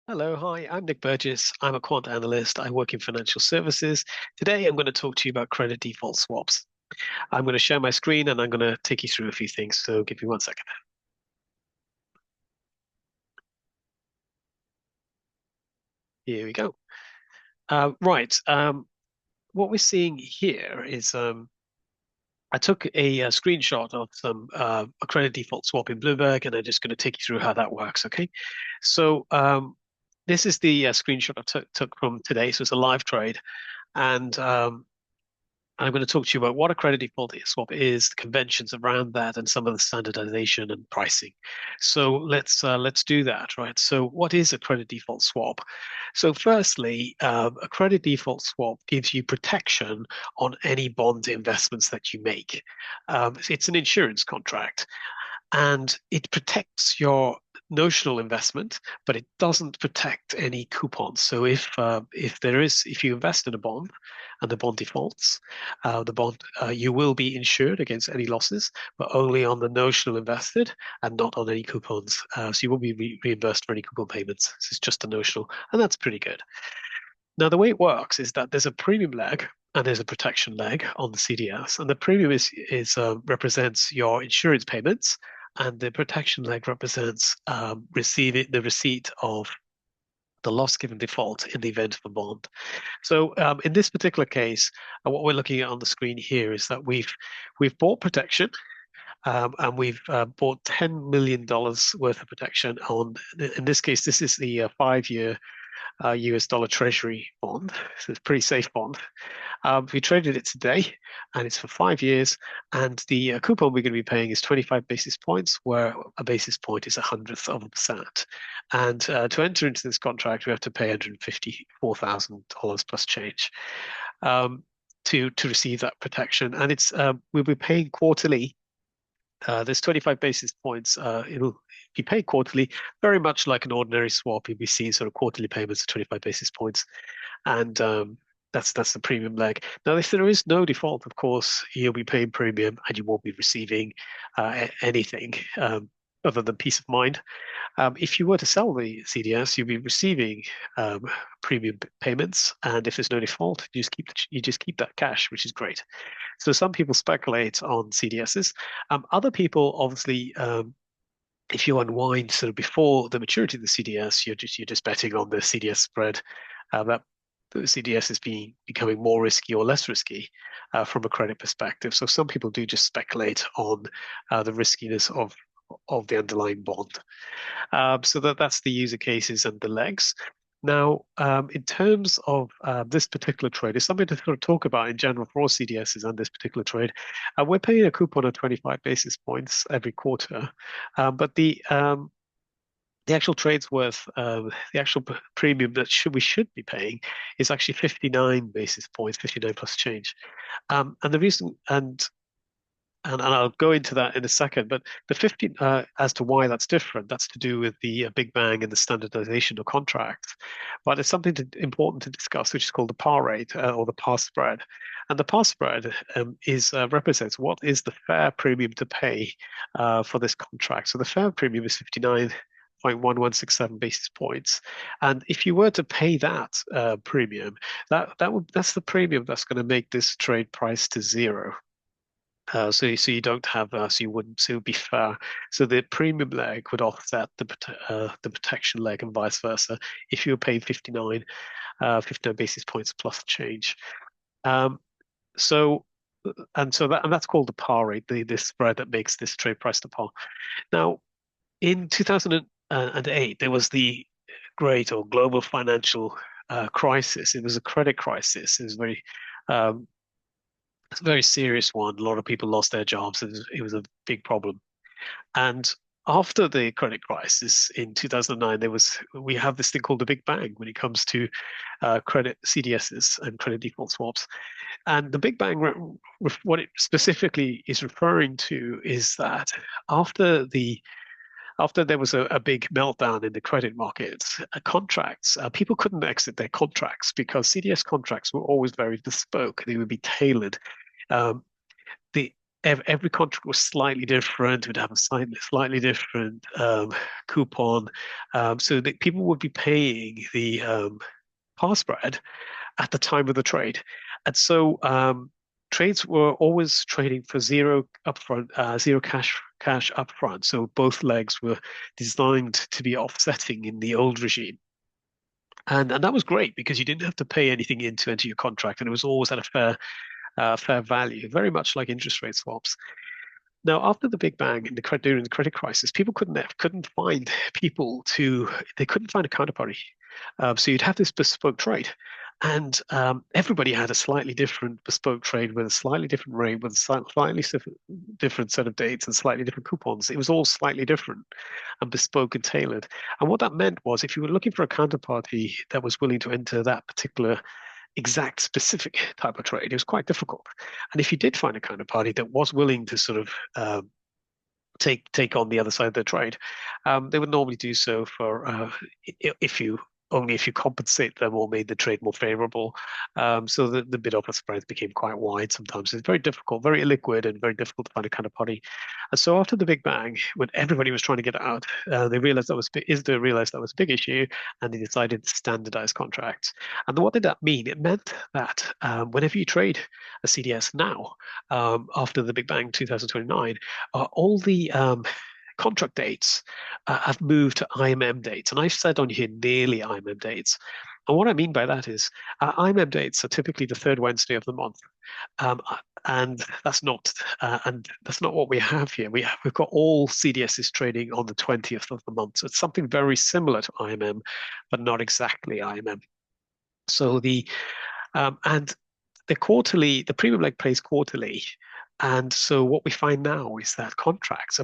Hello, hi, I'm Nick Burgess. I'm a quant analyst. I work in financial services. Today, I'm going to talk to you about credit default swaps. I'm going to share my screen and I'm going to take you through a few things. So give me 1 second. Here we go. Right. What we're seeing here is I took a screenshot of a credit default swap in Bloomberg, and I'm just going to take you through how that works. Okay. So this is the screenshot I took from today. So it's a live trade. And I'm going to talk to you about what a credit default swap is, the conventions around that, and some of the standardization and pricing. So let's do that, right? So what is a credit default swap? So firstly, a credit default swap gives you protection on any bond investments that you make. It's an insurance contract and it protects your notional investment, but it doesn't protect any coupons. So if you invest in a bond and the bond defaults, the bond you will be insured against any losses, but only on the notional invested and not on any coupons. So you won't be reimbursed for any coupon payments. So it's just a notional, and that's pretty good. Now, the way it works is that there's a premium leg and there's a protection leg on the CDS, and the premium is represents your insurance payments, and the protection leg represents receiving the receipt of the loss given default in the event of a bond. So in this particular case, what we're looking at on the screen here is that we've bought protection. And we've bought $10 million worth of protection on. In this case, this is the 5-year US dollar Treasury bond. So it's a pretty safe bond. We traded it today, and it's for 5 years. And the coupon we're going to be paying is 25 basis points, where a basis point is 100th of a percent. And to enter into this contract, we have to pay $154,000 plus change to receive that protection. And it's we'll be paying quarterly. There's 25 basis points. It'll be paid quarterly, very much like an ordinary swap. You'll be seeing sort of quarterly payments of 25 basis points, and that's the premium leg. Now, if there is no default, of course, you'll be paying premium and you won't be receiving anything other than peace of mind. If you were to sell the CDS, you'll be receiving um, premium payments, and if there's no default, you just keep that cash, which is great. So some people speculate on CDSs. Other people, obviously, if you unwind sort of before the maturity of the CDS, you're just betting on the CDS spread. That the CDS is becoming more risky or less risky from a credit perspective. So some people do just speculate on the riskiness of the underlying bond. So that's the user cases and the legs. Now, in terms of this particular trade, it's something to sort of talk about in general for all CDSs and this particular trade. We're paying a coupon of 25 basis points every quarter, but the actual trade's worth, the actual premium that we should be paying is actually 59 basis points, 59 plus change. And the reason, and I'll go into that in a second, but the 15, as to why that's different, that's to do with the Big Bang and the standardization of contracts. But it's something important to discuss, which is called the par rate or the par spread. And the par spread is represents what is the fair premium to pay for this contract. So the fair premium is 59.1167 basis points. And if you were to pay that premium, that's the premium that's going to make this trade price to zero. So you don't have so you wouldn't so it would be fair. So the premium leg would offset the protection leg and vice versa if you were paying 59 basis points plus change. Um, so and that's called the par rate, the spread that makes this trade price to par. Now, in 2008, there was the great or global financial crisis. It was a credit crisis. It was um, a very serious one. A lot of people lost their jobs. It was a big problem. And after the credit crisis in 2009, we have this thing called the Big Bang when it comes to credit CDSs and credit default swaps. And the Big Bang, what it specifically is referring to is that after the after there was a big meltdown in the credit markets, contracts, people couldn't exit their contracts because CDS contracts were always very bespoke. They would be tailored. Um, the every contract was slightly different, would have a slightly different coupon, so that people would be paying the par spread at the time of the trade. And so trades were always trading for zero upfront, zero cash upfront. So both legs were designed to be offsetting in the old regime. And that was great because you didn't have to pay anything in to enter your contract, and it was always at a fair value, very much like interest rate swaps. Now, after the Big Bang in during the credit crisis, people couldn't find people to they couldn't find a counterparty. So you'd have this bespoke trade, and everybody had a slightly different bespoke trade with a slightly different rate, with a slightly different set of dates and slightly different coupons. It was all slightly different and bespoke and tailored. And what that meant was, if you were looking for a counterparty that was willing to enter that particular exact specific type of trade, it was quite difficult. And if you did find a counterparty that was willing to sort of take on the other side of the trade, they would normally do so for if you only if you compensate them or made the trade more favorable. So the bid offer spreads became quite wide sometimes. It's very difficult, very illiquid, and very difficult to find a counterparty. And so after the Big Bang, when everybody was trying to get out, they realized ISDA realized that was a big issue, and they decided to standardize contracts. And what did that mean? It meant that whenever you trade a CDS now, after the Big Bang 2029, all the contract dates have moved to IMM dates. And I've said on here nearly IMM dates. And what I mean by that is IMM dates are typically the third Wednesday of the month. Um, and that's not what we have here. We've got all CDSs trading on the 20th of the month. So it's something very similar to IMM, but not exactly IMM. So and the premium leg plays quarterly. And so what we find now is that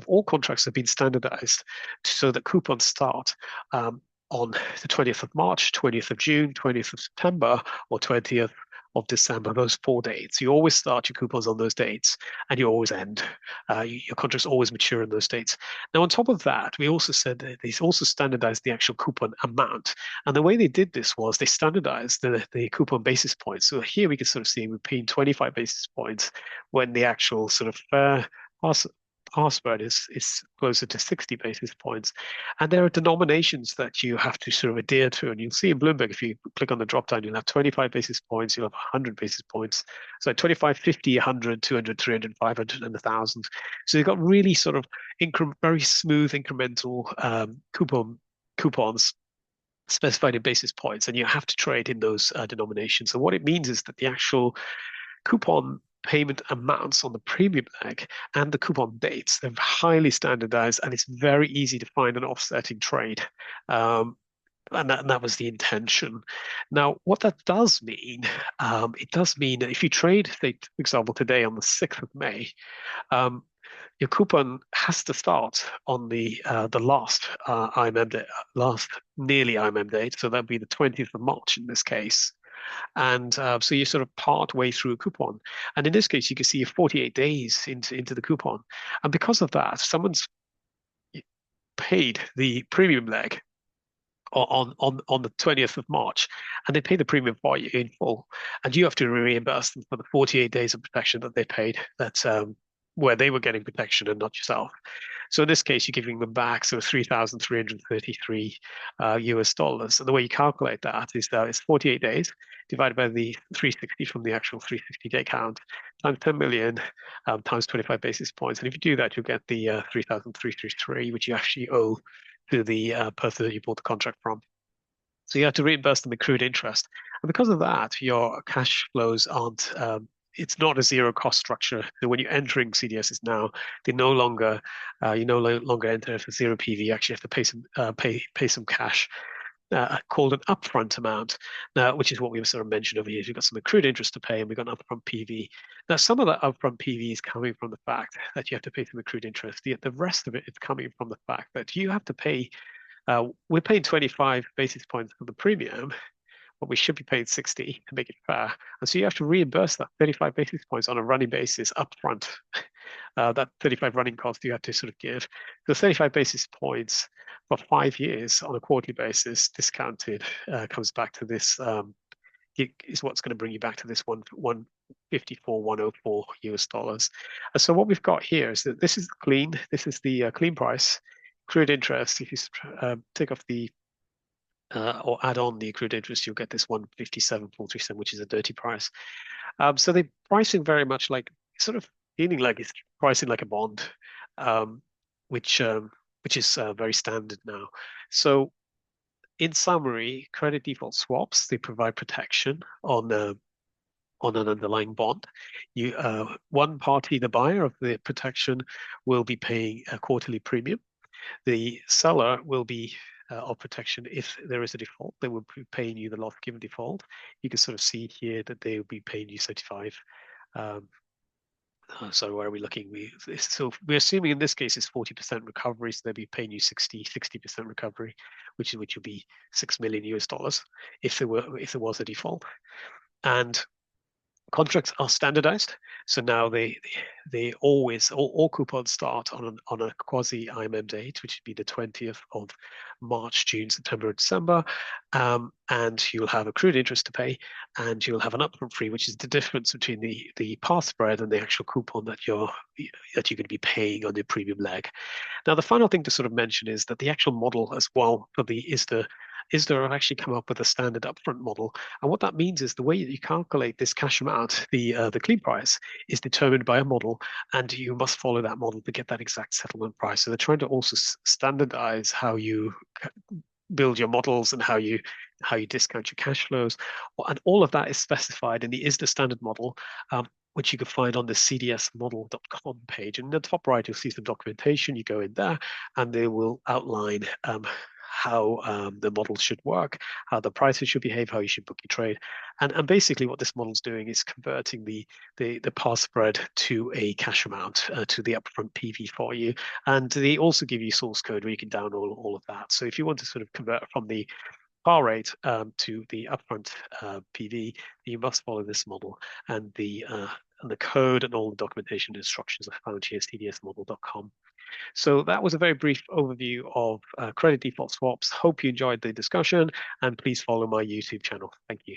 all contracts have been standardized so that coupons start on the 20th of March, 20th of June, 20th of September, or 20th of December, those 4 dates. You always start your coupons on those dates and you always end. Your contracts always mature on those dates. Now, on top of that, we also said that they also standardized the actual coupon amount. And the way they did this was they standardized the coupon basis points. So here we can sort of see we're paying 25 basis points when the actual sort of fair par spread is closer to 60 basis points. And there are denominations that you have to sort of adhere to. And you'll see in Bloomberg, if you click on the drop down, you'll have 25 basis points, you'll have 100 basis points. So 25, 50, 100, 200, 300, 500, and 1,000. So you've got really sort of very smooth incremental coupons specified in basis points, and you have to trade in those denominations. So what it means is that the actual coupon payment amounts on the premium leg and the coupon dates, they're highly standardized, and it's very easy to find an offsetting trade. And that was the intention. Now, what that does mean, it does mean that if you trade, say, for example, today on the 6th of May, your coupon has to start on the last IMM day, last nearly IMM date, so that'd be the 20th of March in this case. And so you sort of part way through a coupon. And in this case, you can see you're 48 days into the coupon. And because of that, someone's paid the premium leg on the 20th of March, and they pay the premium for you in full. And you have to reimburse them for the 48 days of protection that they paid. That's where they were getting protection and not yourself. So in this case, you're giving them back sort of 3,333 US dollars. And the way you calculate that is that it's 48 days divided by the 360 from the actual 360-day count times 10 million times 25 basis points. And if you do that, you'll get the 3,333, which you actually owe to the person that you bought the contract from. So you have to reimburse them accrued interest. And because of that, your cash flows aren't it's not a zero cost structure. So when you're entering CDSs now, they no longer you no longer enter for zero PV. You actually have to pay some cash. Called an upfront amount, which is what we've sort of mentioned over here. We've got some accrued interest to pay, and we've got an upfront PV. Now, some of that upfront PV is coming from the fact that you have to pay some accrued interest. The rest of it is coming from the fact that you have to pay. We're paying 25 basis points for the premium, but we should be paying 60 to make it fair. And so you have to reimburse that 35 basis points on a running basis upfront. That 35 running cost you have to sort of give. The 35 basis points for 5 years on a quarterly basis discounted comes back to this is what's going to bring you back to this 154,104 US dollars. So what we've got here is that this is the clean price, accrued interest. If you take off the or add on the accrued interest, you'll get this 157,437, which is a dirty price. So they're pricing very much like sort of feeling like it's pricing like a bond, um, which um, which is very standard now. So in summary, credit default swaps, they provide protection on an underlying bond. One party, the buyer of the protection, will be paying a quarterly premium. The seller will be of protection if there is a default. They will be paying you the loss given default. You can sort of see here that they will be paying you 35. Um, so where are we looking? So we're assuming in this case it's 40% recovery, so they'll be paying you 60% recovery, which will be 6 million US dollars if there was a default. And contracts are standardized, so now they always all coupons start on a quasi IMM date, which would be the 20th of March, June, September, December, and you'll have accrued interest to pay, and you'll have an upfront fee, which is the difference between the par spread and the actual coupon that you're going to be paying on the premium leg. Now, the final thing to sort of mention is that the actual model as well for the ISDA have actually come up with a standard upfront model. And what that means is the way that you calculate this cash amount, the clean price, is determined by a model, and you must follow that model to get that exact settlement price. So they're trying to also standardize how you build your models and how you discount your cash flows. And all of that is specified in the ISDA standard model, which you can find on the cdsmodel.com page. And in the top right, you'll see some documentation. You go in there, and they will outline how the model should work, how the prices should behave, how you should book your trade. And basically what this model is doing is converting the par spread to a cash amount, to the upfront PV for you. And they also give you source code where you can download all of that. So if you want to sort of convert from the par rate to the upfront PV, you must follow this model. And the code and all the documentation instructions are found here at cdsmodel.com. So that was a very brief overview of credit default swaps. Hope you enjoyed the discussion, and please follow my YouTube channel. Thank you.